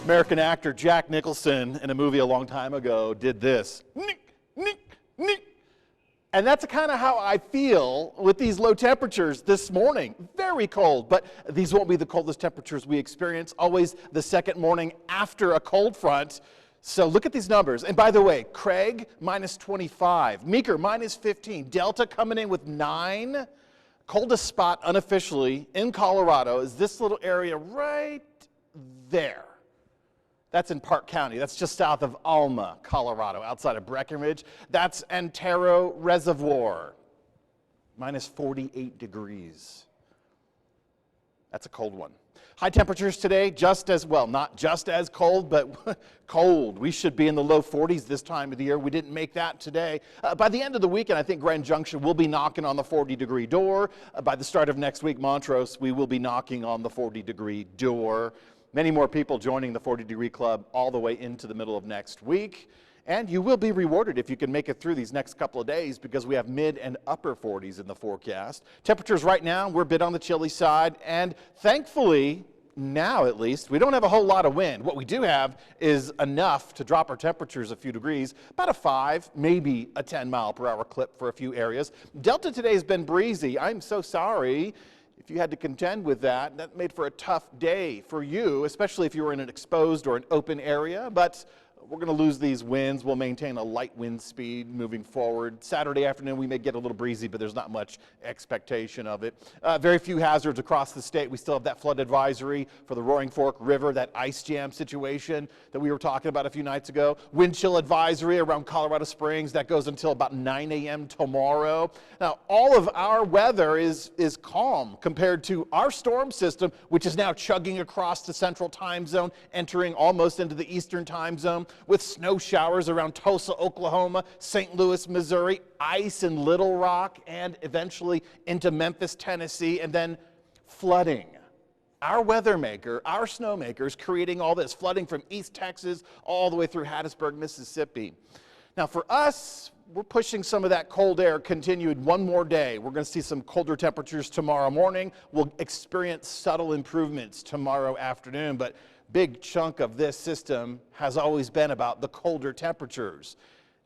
American actor Jack Nicholson in a movie a long time ago did this. Nick, nick, nick. And that's kind of how I feel with these low temperatures this morning. Very cold, but these won't be the coldest temperatures we experience. Always the second morning after a cold front. So look at these numbers. And by the way, Craig minus 25, Meeker minus 15, Delta coming in with 9. Coldest spot unofficially in Colorado is this little area right there. That's in Park County. That's just south of Alma, Colorado, outside of Breckenridge. That's Antero Reservoir, minus 48 degrees. That's a cold one. High temperatures today, just as well, not just as cold, but cold. We should be in the low 40s this time of the year. We didn't make that today. By the end of the weekend, I think Grand Junction will be knocking on the 40-degree door. By the start of next week, Montrose, we will be knocking on the 40-degree door. Many more people joining the 40-degree club all the way into the middle of next week. And you will be rewarded if you can make it through these next couple of days because we have mid and upper 40s in the forecast. Temperatures right now, we're a bit on the chilly side. And thankfully, now at least, we don't have a whole lot of wind. What we do have is enough to drop our temperatures a few degrees, about a 5, maybe a 10-mile-per-hour clip for a few areas. Delta today has been breezy. I'm so sorry if you had to contend with that. That made for a tough day for you, especially if you were in an exposed or an open area. But we're going to lose these winds. We'll maintain a light wind speed moving forward. Saturday afternoon, we may get a little breezy, but there's not much expectation of it. Very few hazards across the state. We still have that flood advisory for the Roaring Fork River, that ice jam situation that we were talking about a few nights ago. Wind chill advisory around Colorado Springs. That goes until about 9 a.m. tomorrow. Now, all of our weather is calm compared to our storm system, which is now chugging across the central time zone, entering almost into the eastern time zone, with snow showers around Tulsa, Oklahoma, St. Louis, Missouri, ice in Little Rock, and eventually into Memphis, Tennessee, and then flooding. Our weather maker, our snowmaker, is creating all this flooding from East Texas all the way through Hattiesburg, Mississippi. Now for us, we're pushing some of that cold air continued one more day. We're going to see some colder temperatures tomorrow morning. We'll experience subtle improvements tomorrow afternoon, but big chunk of this system has always been about the colder temperatures.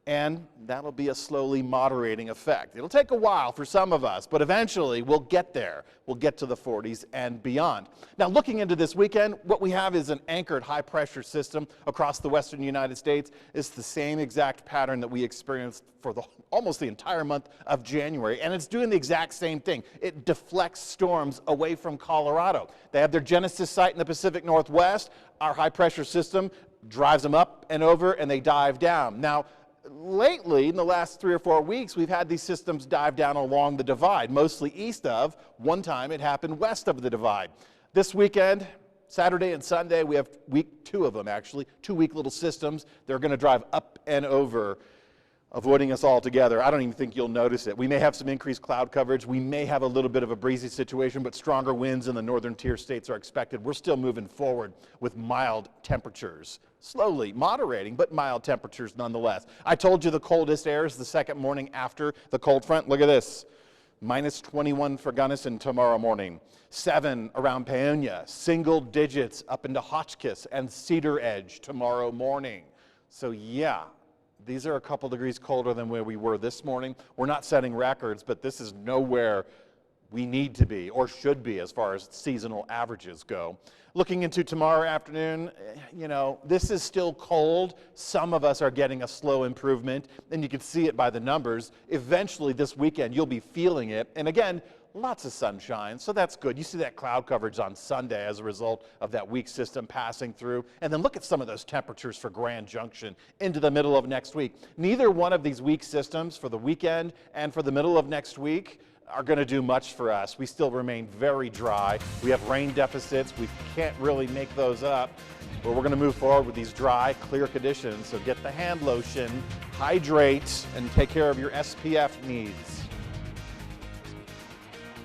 And that'll be a slowly moderating effect. It'll take a while for some of us, but eventually we'll get there. We'll get to the 40s and beyond. Now, looking into this weekend, what we have is an anchored high-pressure system across the western United States. It's the same exact pattern that we experienced for almost the entire month of January, and it's doing the exact same thing. It deflects storms away from Colorado. They have their genesis site in the Pacific Northwest. Our high-pressure system drives them up and over, and they dive down. Now, lately, in the last 3 or 4 weeks, we've had these systems dive down along the divide, mostly east of. One time it happened west of the divide. This weekend, Saturday and Sunday, we have week 2 of them, actually, 2 weak little systems. They're going to drive up and over, avoiding us altogether. I don't even think you'll notice it. We may have some increased cloud coverage. We may have a little bit of a breezy situation, but stronger winds in the northern tier states are expected. We're still moving forward with mild temperatures. Slowly moderating, but mild temperatures nonetheless. I told you the coldest air is the second morning after the cold front. Look at this. Minus 21 for Gunnison tomorrow morning. 7 around Paonia. Single digits up into Hotchkiss and Cedar Edge tomorrow morning. So yeah, these are a couple degrees colder than where we were this morning. We're not setting records, but this is nowhere we need to be or should be as far as seasonal averages go. Looking into tomorrow afternoon, you know, this is still cold. Some of us are getting a slow improvement, and you can see it by the numbers. Eventually this weekend, you'll be feeling it. And again, lots of sunshine, so that's good. You see that cloud coverage on Sunday as a result of that weak system passing through. And then look at some of those temperatures for Grand Junction into the middle of next week. Neither one of these weak systems for the weekend and for the middle of next week are going to do much for us. We still remain very dry. We have rain deficits. We can't really make those up. But we're going to move forward with these dry, clear conditions. So get the hand lotion, hydrate, and take care of your SPF needs.